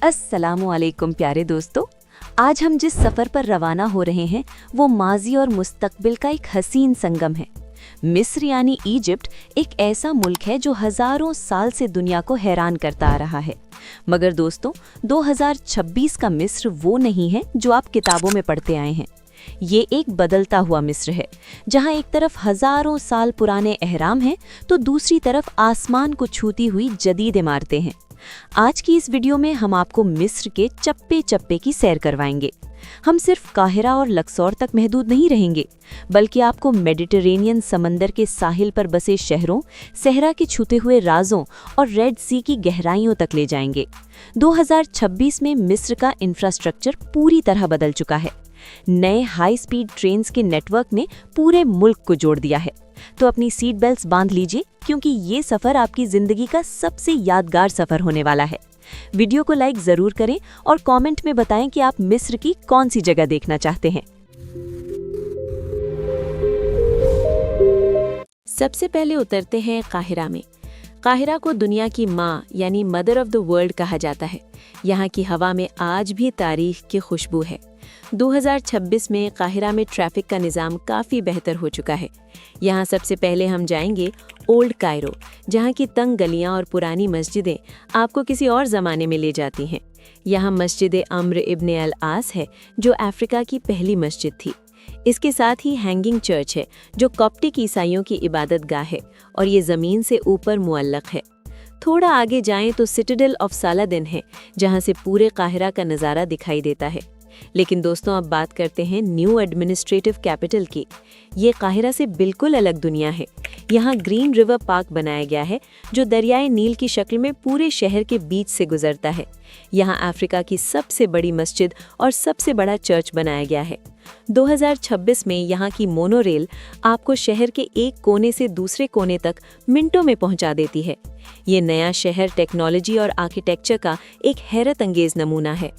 अस्सलामुअलैकुम प्यारे दोस्तों, आज हम जिस सफ़र पर रवाना हो रहे हैं वो माजी और मुस्तकबिल का एक हसीन संगम है। मिस्र यानी इजिप्ट एक ऐसा मुल्क है जो हज़ारों साल से दुनिया को हैरान करता आ रहा है। मगर दोस्तों, 2026 का मिस्र वो नहीं है जो आप किताबों में पढ़ते आए हैं। ये एक बदलता हुआ मिस्र है, जहाँ एक तरफ हज़ारों साल पुराने अहराम हैं तो दूसरी तरफ आसमान को छूती हुई जदीद इमारतें हैं। आज की इस वीडियो में हम आपको मिस्र के चप्पे चप्पे की सैर करवाएंगे। हम सिर्फ काहिरा और लक्सौर तक महदूद नहीं रहेंगे, बल्कि आपको मेडिटेरेनियन समंदर के साहिल पर बसे शहरों, सहरा के छूते हुए राजों और रेड सी की गहराइयों तक ले जाएंगे। 2026 में मिस्र का इंफ्रास्ट्रक्चर पूरी तरह बदल चुका है। नए हाई स्पीड ट्रेन्स के नेटवर्क ने पूरे मुल्क को जोड़ दिया है। तो अपनी सीट बेल्ट्स बांध लीजिए, क्योंकि ये सफ़र आपकी ज़िंदगी का सबसे यादगार सफ़र होने वाला है। वीडियो को लाइक ज़रूर करें और कमेंट में बताएं कि आप मिस्र की कौन सी जगह देखना चाहते हैं। सबसे पहले उतरते हैं काहिरा में। काहिरा को दुनिया की माँ यानी मदर ऑफ द वर्ल्ड कहा जाता है। यहाँ की हवा में आज भी तारीख की खुशबू है। 2026 में काहिरा में ट्रैफिक का निज़ाम काफ़ी बेहतर हो चुका है। यहाँ सबसे पहले हम जाएंगे ओल्ड कायरो, जहाँ की तंग गलियाँ और पुरानी मस्जिदें आपको किसी और ज़माने में ले जाती हैं। यहाँ मस्जिद अम्र इब्न अल आस है, जो अफ्रीका की पहली मस्जिद थी। इसके साथ ही हैंगिंग चर्च है, जो कॉप्टिक ईसाइयों की इबादत गाह है और ये ज़मीन से ऊपर मुअल्लक है। थोड़ा आगे जाएं तो सिटाडेल ऑफ सालादिन है, जहाँ से पूरे काहिरा का नज़ारा दिखाई देता है। लेकिन दोस्तों, अब बात करते हैं न्यू एडमिनिस्ट्रेटिव कैपिटल की। ये काहिरा से बिल्कुल अलग दुनिया है। यहाँ ग्रीन रिवर पार्क बनाया गया है, जो दरियाए नील की शक्ल में पूरे शहर के बीच से गुजरता है। यहाँ अफ्रीका की सबसे बड़ी मस्जिद और सबसे बड़ा चर्च बनाया गया है। 2026 में यहाँ की मोनोरेल आपको शहर के एक कोने से दूसरे कोने तक मिनटों में पहुँचा देती है। ये नया शहर टेक्नोलॉजी और आर्किटेक्चर का एक हैरत अंगेज नमूना है।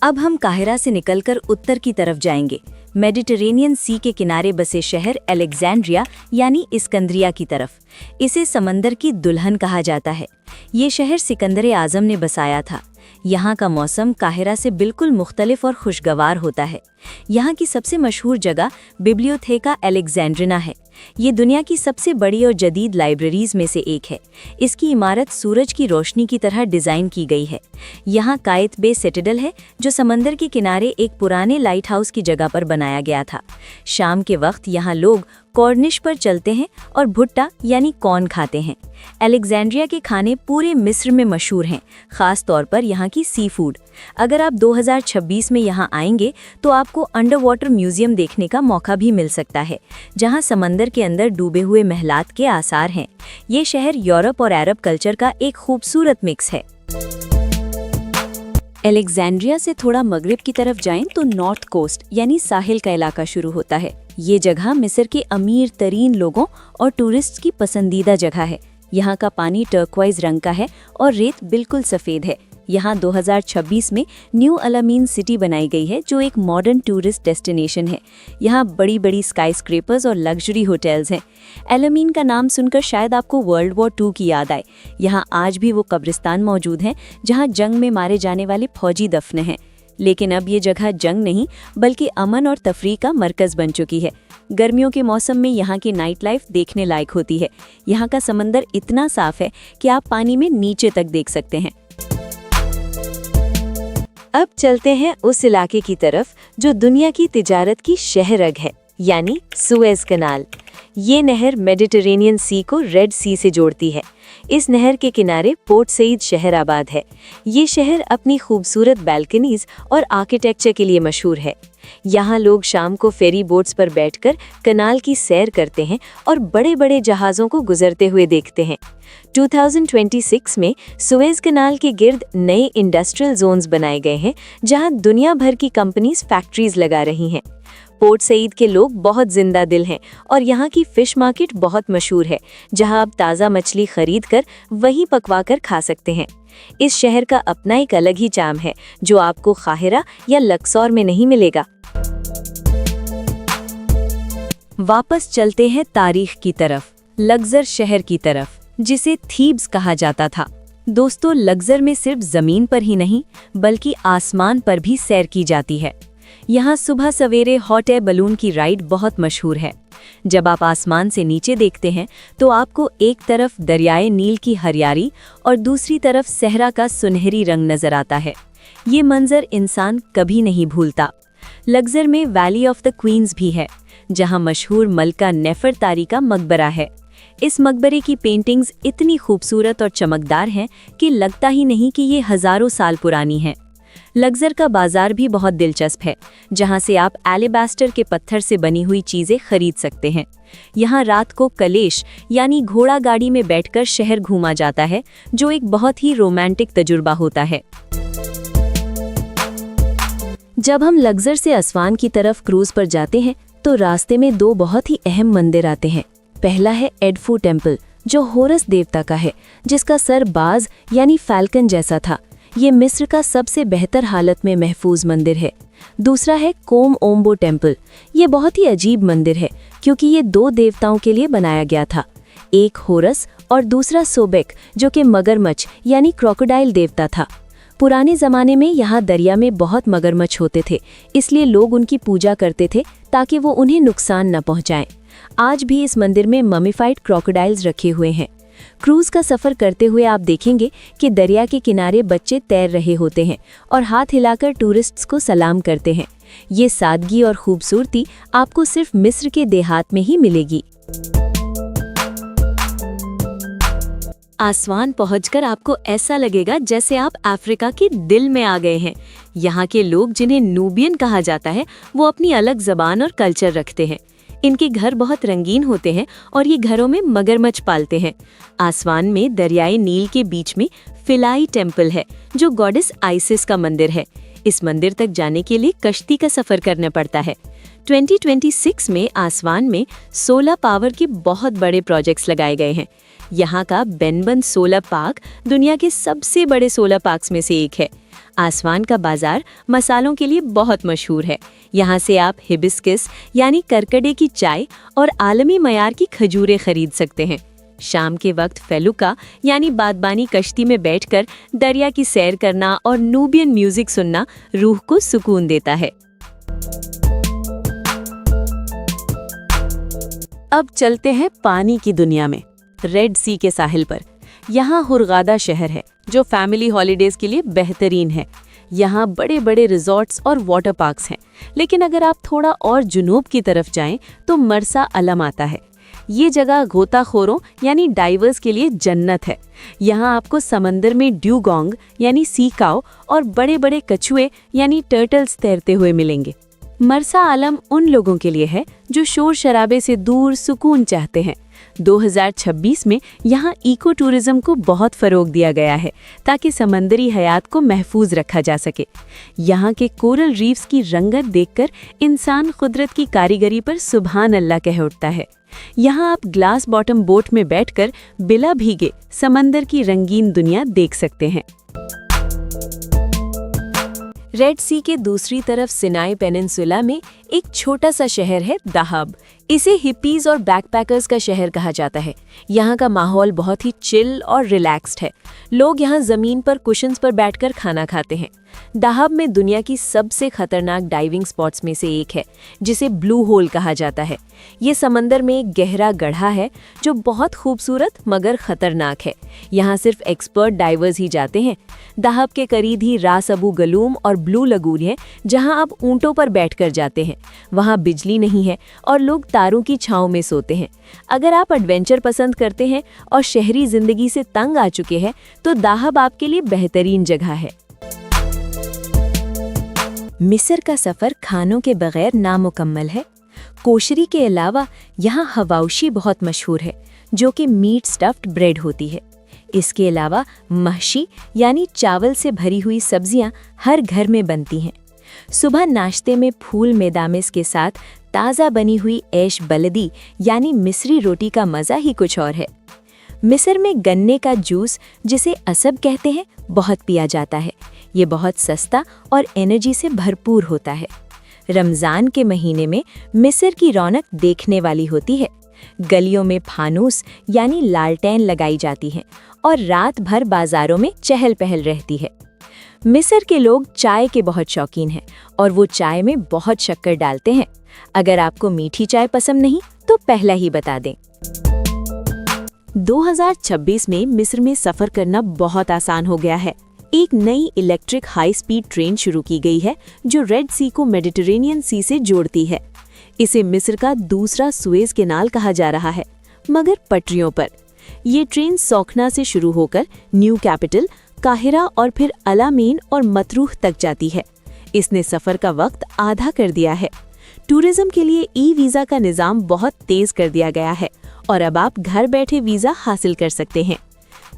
अब हम काहिरा से निकलकर उत्तर की तरफ जाएंगे, मेडिटेरेनियन सी के किनारे बसे शहर अलेक्जेंड्रिया यानी इस्कंदरिया की तरफ। इसे समंदर की दुल्हन कहा जाता है। ये शहर सिकंदर आज़म ने बसाया था। यहाँ का मौसम काहिरा से बिल्कुल मुख्तलिफ और खुशगवार होता है। यहाँ की सबसे मशहूर जगह बिब्लियोथेका अलेक्जेंड्रिना है। ये दुनिया की सबसे बड़ी और जदीद लाइब्रेरीज में से एक है। इसकी इमारत सूरज की रोशनी की तरह डिज़ाइन की गई है। यहाँ कायत बे सिटाडेल है, जो समंदर के किनारे एक पुराने लाइट हाउस की जगह पर बनाया गया था। शाम के वक्त यहाँ लोग कॉर्निश पर चलते हैं और भुट्टा यानी कॉर्न खाते हैं। अलेक्जेंड्रिया के खाने पूरे मिस्र में मशहूर हैं, ख़ास तौर पर यहाँ की सी फूड। अगर आप 2026 में यहाँ आएंगे तो आपको अंडर वाटर म्यूजियम देखने का मौका भी मिल सकता है, जहाँ समंदर के अंदर डूबे हुए महलात के आसार हैं। ये शहर यूरोप और अरब कल्चर का एक खूबसूरत मिक्स है। अलेक्जेंड्रिया से थोड़ा मगरिब की तरफ जाएं तो नॉर्थ कोस्ट यानी साहिल का इलाका शुरू होता है। ये जगह मिस्र के अमीर तरीन लोगों और टूरिस्ट की पसंदीदा जगह है। यहाँ का पानी टर्क्वाइज रंग का है और रेत बिल्कुल सफ़ेद है। यहाँ 2026 में न्यू अलामीन सिटी बनाई गई है, जो एक मॉडर्न टूरिस्ट डेस्टिनेशन है। यहाँ बड़ी बड़ी स्काई स्क्रेपर्स और लग्जरी होटल्स हैं। अलामीन का नाम सुनकर शायद आपको वर्ल्ड वॉर 2 की याद आए। यहाँ आज भी वो कब्रिस्तान मौजूद हैं, जहाँ जंग में मारे जाने वाले फौजी दफन हैं। लेकिन अब ये जगह जंग नहीं, बल्कि अमन और तफरीह का मरकज़ बन चुकी है। गर्मियों के मौसम में यहाँ की नाइट लाइफ देखने लायक होती है। यहाँ का समंदर इतना साफ है कि आप पानी में नीचे तक देख सकते हैं। अब चलते हैं उस इलाके की तरफ जो दुनिया की तिजारत की शहरग है, यानी सुएज कनाल। ये नहर मेडिटेरेनियन सी को रेड सी से जोड़ती है। इस नहर के किनारे पोर्ट सईद शहर आबाद है। ये शहर अपनी खूबसूरत बैल्कनीज और आर्किटेक्चर के लिए मशहूर है। यहाँ लोग शाम को फेरी बोट्स पर बैठकर कनाल की सैर करते हैं और बड़े बड़े जहाज़ों को गुजरते हुए देखते हैं। 2026 में सुएज कनाल के गिर्द नए इंडस्ट्रियल जोन्स बनाए गए हैं, जहाँ दुनिया भर की कंपनीज फैक्ट्रीज लगा रही हैं। पोर्ट सईद के लोग बहुत जिंदा दिल हैं और यहाँ की फ़िश मार्केट बहुत मशहूर है, जहाँ आप ताज़ा मछली खरीद कर वहीं पकवाकर खा सकते हैं। इस शहर का अपना एक अलग ही चार्म है, जो आपको काहिरा या लक्सौर में नहीं मिलेगा। वापस चलते हैं तारीख की तरफ, लग्जर शहर की तरफ, जिसे थीब्स कहा जाता था। दोस्तों, लग्जर में सिर्फ जमीन पर ही नहीं बल्कि आसमान पर भी सैर की जाती है। यहाँ सुबह सवेरे हॉट एयर बलून की राइड बहुत मशहूर है। जब आप आसमान से नीचे देखते हैं तो आपको एक तरफ दरियाए नील की हरियाली और दूसरी तरफ सहरा का सुनहरी रंग नजर आता है। ये मंजर इंसान कभी नहीं भूलता। लग्जर में वैली ऑफ द क्वींस भी है, जहाँ मशहूर मलका नेफरतारी का मकबरा है। इस मकबरे की पेंटिंग्स इतनी खूबसूरत और चमकदार हैं कि लगता ही नहीं कि ये हजारों साल पुरानी हैं। लग्जर का बाजार भी बहुत दिलचस्प है, जहां से आप एलिबास्टर के पत्थर से बनी हुई चीजें खरीद सकते हैं। यहां रात को कलेश यानी घोड़ा गाड़ी में बैठकर शहर घूमा जाता है, जो एक बहुत ही रोमांटिक तजुर्बा होता है। जब हम लग्जर से असवान की तरफ क्रूज पर जाते हैं तो रास्ते में दो बहुत ही अहम मंदिर आते हैं। पहला है एडफू टेम्पल, जो होरस देवता का है, जिसका सर बाज यानी फैल्कन जैसा था। ये मिस्र का सबसे बेहतर हालत में महफूज मंदिर है। दूसरा है कोम ओम्बो टेम्पल। ये बहुत ही अजीब मंदिर है क्योंकि ये दो देवताओं के लिए बनाया गया था, एक होरस और दूसरा सोबेक, जो कि मगरमच्छ यानी क्रोकोडाइल देवता था। पुराने ज़माने में यहाँ दरिया में बहुत मगरमच्छ होते थे, इसलिए लोग उनकी पूजा करते थे ताकि वो उन्हें नुकसान न पहुँचाएं। आज भी इस मंदिर में ममीफाइड क्रोकोडाइल्स रखे हुए हैं। क्रूज का सफ़र करते हुए आप देखेंगे कि दरिया के किनारे बच्चे तैर रहे होते हैं और हाथ हिलाकर टूरिस्ट्स को सलाम करते हैं। ये सादगी और खूबसूरती आपको सिर्फ मिस्र के देहात में ही मिलेगी। आसवान पहुंचकर आपको ऐसा लगेगा जैसे आप अफ्रीका के दिल में आ गए हैं। यहाँ के लोग, जिन्हें नूबियन कहा जाता है, वो अपनी अलग ज़बान और कल्चर रखते हैं। इनके घर बहुत रंगीन होते हैं और ये घरों में मगरमच्छ पालते हैं। आसवान में दरियाए नील के बीच में फिलाई टेम्पल है, जो गॉडेस आइसिस का मंदिर है। इस मंदिर तक जाने के लिए कश्ती का सफ़र करना पड़ता है। 2026 में आसवान में सोलर पावर के बहुत बड़े प्रोजेक्ट्स लगाए गए हैं। यहाँ का बेनबन सोलर पार्क दुनिया के सबसे बड़े सोलर पार्क्स में से एक है। आसवान का बाजार मसालों के लिए बहुत मशहूर है। यहाँ से आप हिबिस्कस यानी करकड़े की चाय और आलमी मयार की खजूरें खरीद सकते हैं। शाम के वक्त फेलुका यानी बादबानी कश्ती में बैठकर दरिया की सैर करना और नूबियन म्यूजिक सुनना रूह को सुकून देता है। अब चलते हैं पानी की दुनिया में, रेड सी के साहिल पर। यहाँ हुरगादा शहर है, जो फैमिली हॉलीडेज के लिए बेहतरीन है। यहाँ बड़े बड़े रिजॉर्ट्स और वाटर पार्क्स हैं, लेकिन अगर आप थोड़ा और जुनूब की तरफ जाएं तो मरसा अलम आता है। ये जगह गोताखोरों यानी डाइवर्स के लिए जन्नत है। यहाँ आपको समंदर में ड्यूगोंग यानी सी काऊ और बड़े बड़े कछुए यानी टर्टल्स तैरते हुए मिलेंगे। मरसा आलम उन लोगों के लिए है जो शोर शराबे से दूर सुकून चाहते हैं। 2026 में यहाँ इको टूरिज्म को बहुत फ़रोग दिया गया है ताकि समंदरी हयात को महफूज रखा जा सके। यहाँ के कोरल रीफ्स की रंगत देखकर इंसान कुदरत की कारीगरी पर सुभान अल्लाह कह उठता है। यहाँ आप ग्लास बॉटम बोट में बैठकर बिला भीगे समंदर की रंगीन दुनिया देख सकते हैं। रेड सी के दूसरी तरफ सिनाई पेनिनसुला में एक छोटा सा शहर है दाहब। इसे हिप्पीज और बैकपैकर्स का शहर कहा जाता है। यहाँ का माहौल बहुत ही चिल और रिलैक्स्ड है। लोग यहाँ ज़मीन पर कुशन्स पर बैठकर खाना खाते हैं। दाहब में दुनिया की सबसे खतरनाक डाइविंग स्पॉट्स में से एक है, जिसे ब्लू होल कहा जाता है। ये समंदर में एक गहरा गड्ढा है जो बहुत खूबसूरत मगर खतरनाक है। यहाँ सिर्फ एक्सपर्ट डाइवर्स ही जाते हैं। दाहब के करीब ही रास अबू गलूम और ब्लू लगून है, जहाँ आप ऊँटों पर बैठकर जाते हैं। वहाँ बिजली नहीं है और लोग तारों की छांव में सोते हैं। अगर आप एडवेंचर पसंद करते हैं और शहरी जिंदगी से तंग आ चुके हैं तो दाहब आपके लिए बेहतरीन जगह है। मिस्र का सफ़र खानों के बगैर नामुकम्मल है। कोशरी के अलावा यहाँ हवाउशी बहुत मशहूर है, जो कि मीट स्टफ्ड ब्रेड होती है। इसके अलावा महशी यानी चावल से भरी हुई सब्जियाँ हर घर में बनती हैं। सुबह नाश्ते में फूल मेदामिस के साथ ताज़ा बनी हुई ऐश बलदी यानी मिस्री रोटी का मज़ा ही कुछ और है। मिस्र में गन्ने का जूस, जिसे असब कहते हैं, बहुत पिया जाता है। ये बहुत सस्ता और एनर्जी से भरपूर होता है। रमज़ान के महीने में मिस्र की रौनक देखने वाली होती है। गलियों में फानूस यानी लालटेन लगाई जाती हैं और रात भर बाजारों में चहल पहल रहती है। मिस्र के लोग चाय के बहुत शौकीन हैं और वो चाय में बहुत शक्कर डालते हैं। अगर आपको मीठी चाय पसंद नहीं तो पहला ही बता दें। 2026 में मिस्र में सफर करना बहुत आसान हो गया है। एक नई इलेक्ट्रिक हाई स्पीड ट्रेन शुरू की गई है जो रेड सी को मेडिटेरेनियन सी से जोड़ती है। इसे मिस्र का दूसरा सुएज कैनाल कहा जा रहा है, मगर पटरियों पर। ये ट्रेन सौखना से शुरू होकर न्यू कैपिटल, काहिरा और फिर अलामीन और मतरूह तक जाती है। इसने सफर का वक्त आधा कर दिया है। टूरिज्म के लिए ई वीज़ा का निज़ाम बहुत तेज कर दिया गया है और अब आप घर बैठे वीज़ा हासिल कर सकते हैं।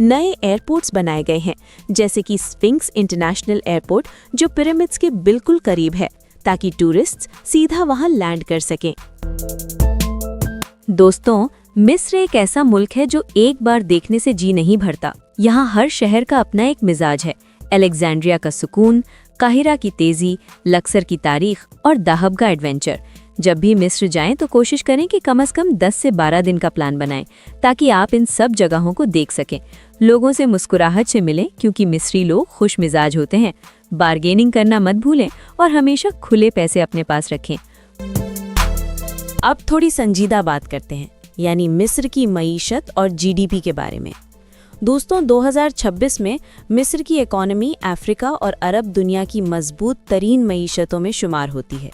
नए एयरपोर्ट्स बनाए गए हैं, जैसे कि स्फिंक्स इंटरनेशनल एयरपोर्ट जो पिरामिड्स के बिल्कुल करीब है, ताकि टूरिस्ट्स सीधा वहां लैंड कर सकें। दोस्तों, मिस्र एक ऐसा मुल्क है जो एक बार देखने से जी नहीं भरता। यहाँ हर शहर का अपना एक मिजाज है। अलेक्जेंड्रिया का सुकून, काहिरा की तेजी, लक्सर की तारीख और दाहब का एडवेंचर। जब भी मिस्र जाएं तो कोशिश करें कि कम से कम 10 से 12 दिन का प्लान बनाएं, ताकि आप इन सब जगहों को देख सकें। लोगों से मुस्कुराहट से मिलें, क्योंकि मिस्री लोग खुश मिजाज होते हैं। बार्गेनिंग करना मत भूलें और हमेशा खुले पैसे अपने पास रखें। अब थोड़ी संजीदा बात करते हैं, यानी मिस्र की मईशत और जीडीपी के बारे में। दोस्तों, 2026 में मिस्र की इकॉनमी अफ्रीका और अरब दुनिया की मजबूत तरीन मईशतों में शुमार होती है।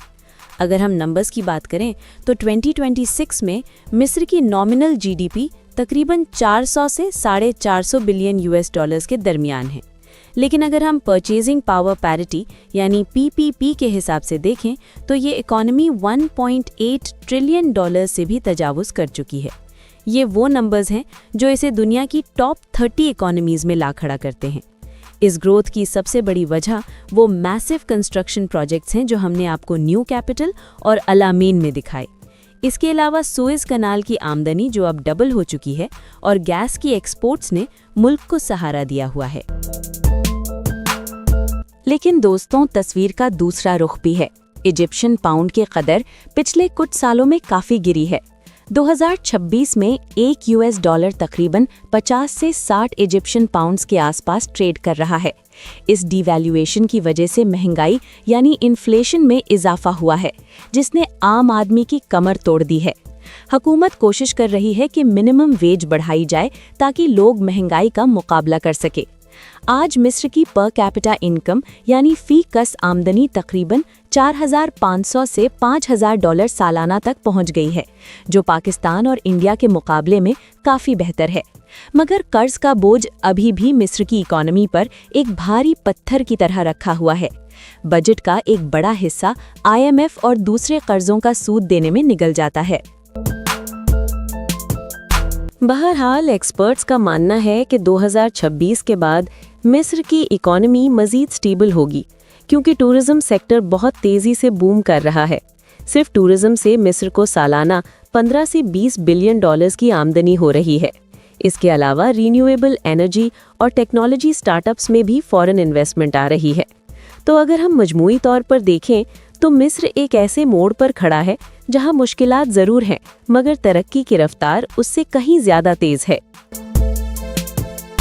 अगर हम नंबर्स की बात करें तो 2026 में मिस्र की नॉमिनल जीडीपी तकरीबन 400 से 450 बिलियन यूएस डॉलर्स के दरमियान है। लेकिन अगर हम परचेजिंग पावर पैरिटी यानी पीपीपी के हिसाब से देखें तो ये इकॉनमी 1.8 ट्रिलियन डॉलर्स से भी तजावुज़ कर चुकी है। ये वो नंबर्स हैं जो इसे दुनिया की टॉप 30 इकॉनमीज़ में ला खड़ा करते हैं। इस ग्रोथ की सबसे बड़ी वजह वो मैसिव कंस्ट्रक्शन प्रोजेक्ट्स हैं जो हमने आपको न्यू कैपिटल और अलामीन में दिखाए। इसके अलावा सुएज कनाल की आमदनी जो अब डबल हो चुकी है और गैस की एक्सपोर्ट्स ने मुल्क को सहारा दिया हुआ है। लेकिन दोस्तों, तस्वीर का दूसरा रुख भी है। इजिप्शियन पाउंड की कदर पिछले कुछ सालों में काफ़ी गिरी है। 2026 में एक यूएस डॉलर तकरीबन 50 से 60 इजिप्शियन पाउंड्स के आसपास ट्रेड कर रहा है। इस डिवैल्यूएशन की वजह से महंगाई यानी इन्फ्लेशन में इजाफा हुआ है, जिसने आम आदमी की कमर तोड़ दी है। हुकूमत कोशिश कर रही है कि मिनिमम वेज बढ़ाई जाए ताकि लोग महंगाई का मुकाबला कर सके। आज मिस्र की पर कैपिटा इनकम यानी फी कस आमदनी तकरीबन 4,500 से 5,000 डॉलर सालाना तक पहुंच गई है, जो पाकिस्तान और इंडिया के मुकाबले में काफ़ी बेहतर है। मगर कर्ज का बोझ अभी भी मिस्र की इकॉनमी पर एक भारी पत्थर की तरह रखा हुआ है। बजट का एक बड़ा हिस्सा IMF और दूसरे कर्जों का सूद देने में निकल जाता है। बहरहाल, एक्सपर्ट्स का मानना है कि 2026 के बाद मिस्र की इकॉनमी मज़ीद स्टेबल होगी, क्योंकि टूरिज्म सेक्टर बहुत तेज़ी से बूम कर रहा है। सिर्फ टूरिज्म से मिस्र को सालाना 15 से 20 बिलियन डॉलर्स की आमदनी हो रही है। इसके अलावा रीन्यूएबल एनर्जी और टेक्नोलॉजी स्टार्टअप्स में भी फॉरेन इन्वेस्टमेंट आ रही है। तो अगर हम मजमूई तौर पर देखें तो मिस्र एक ऐसे मोड़ पर खड़ा है जहां मुश्किलात ज़रूर हैं, मगर तरक्की की रफ्तार उससे कहीं ज़्यादा तेज़ है।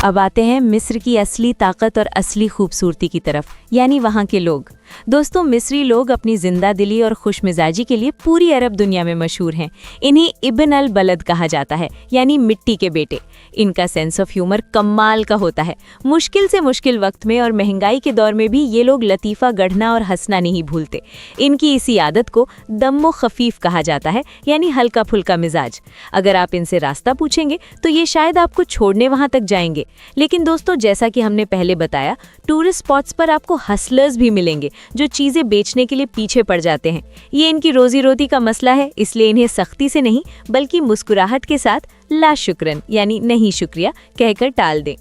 अब आते हैं मिस्र की असली ताकत और असली खूबसूरती की तरफ, यानी वहाँ के लोग। दोस्तों, मिस्री लोग अपनी जिंदा दिली और खुशमिजाजी के लिए पूरी अरब दुनिया में मशहूर हैं। इन्हें इब्न अल बलद कहा जाता है, यानी मिट्टी के बेटे। इनका सेंस ऑफ ह्यूमर कमाल का होता है। मुश्किल से मुश्किल वक्त में और महंगाई के दौर में भी ये लोग लतीफ़ा गढ़ना और हंसना नहीं भूलते। इनकी इसी आदत को दम्मो खफीफ कहा जाता है, यानी हल्का फुल्का मिजाज। अगर आप इनसे रास्ता पूछेंगे तो ये शायद आपको छोड़ने वहाँ तक जाएंगे। लेकिन दोस्तों, जैसा कि हमने पहले बताया, टूरिस्ट स्पॉट्स पर आपको हसलर्स भी मिलेंगे जो चीज़ें बेचने के लिए पीछे पड़ जाते हैं। ये इनकी रोजी रोटी का मसला है, इसलिए इन्हें सख्ती से नहीं बल्कि मुस्कुराहट के साथ ला शुक्रन यानी नहीं शुक्रिया कहकर टाल दें।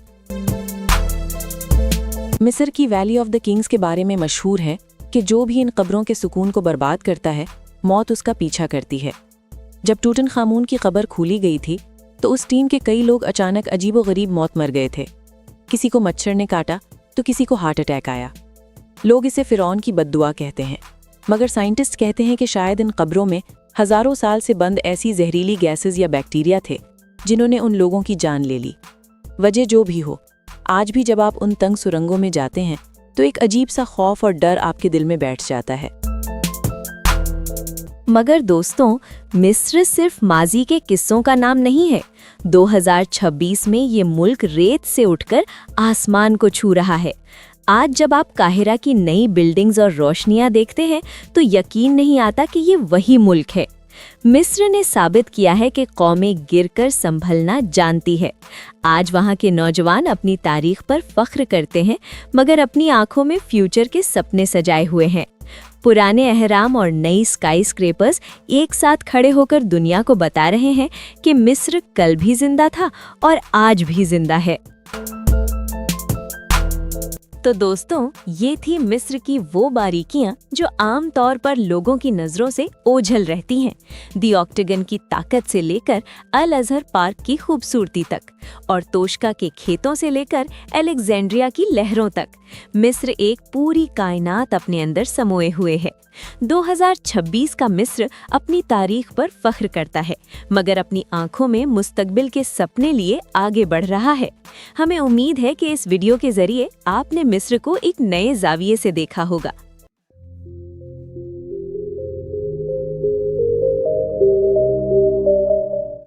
मिस्र की वैली ऑफ द किंग्स के बारे में मशहूर है कि जो भी इन कब्रों के सुकून को बर्बाद करता है, मौत उसका पीछा करती है। जब टूटनखामून की कब्र खोली गई थी तो उस टीम के कई लोग अचानक अजीबोगरीब मौत मर गए थे। किसी को मच्छर ने काटा तो किसी को हार्ट अटैक आया। लोग इसे फिरौन की बद्दुआ कहते हैं, मगर साइंटिस्ट कहते हैं कि शायद इन कब्रों में हजारों साल से बंद ऐसी जहरीली गैसेस या बैक्टीरिया थे जिन्होंने उन लोगों की जान ले ली। वजह जो भी हो, आज भी जब आप उन तंग सुरंगों में जाते हैं तो एक अजीब सा खौफ और डर आपके दिल में बैठ जाता है। मगर दोस्तों, मिस्र सिर्फ माजी के किस्सों का नाम नहीं है। 2026 में ये मुल्क रेत से उठकर आसमान को छू रहा है। आज जब आप काहिरा की नई बिल्डिंग्स और रोशनियां देखते हैं तो यकीन नहीं आता कि ये वही मुल्क है। मिस्र ने साबित किया है कि कौमें गिरकर संभलना जानती है। आज वहाँ के नौजवान अपनी तारीख पर फख्र करते हैं, मगर अपनी आंखों में फ्यूचर के सपने सजाए हुए हैं। पुराने अहराम और नई स्काई स्क्रेपर्स एक साथ खड़े होकर दुनिया को बता रहे हैं कि मिस्र कल भी जिंदा था और आज भी जिंदा है। तो दोस्तों, ये थी मिस्र की वो बारीकियां जो आम तौर पर लोगों की नजरों से ओझल रहती हैं। दी ऑक्टेगन की ताकत से लेकर अल अजहर पार्क की खूबसूरती तक, और तोशका के खेतों से लेकर अलेक्जेंड्रिया की लहरों तक, मिस्र एक पूरी कायनात अपने अंदर समोए हुए है। 2026 का मिस्र अपनी तारीख पर फख्र करता है, मगर अपनी आंखों में मुस्तकबिल के सपने लिए आगे बढ़ रहा है। हमें उम्मीद है कि इस वीडियो के जरिए आपने मिस्र को एक नए जाविये से देखा होगा।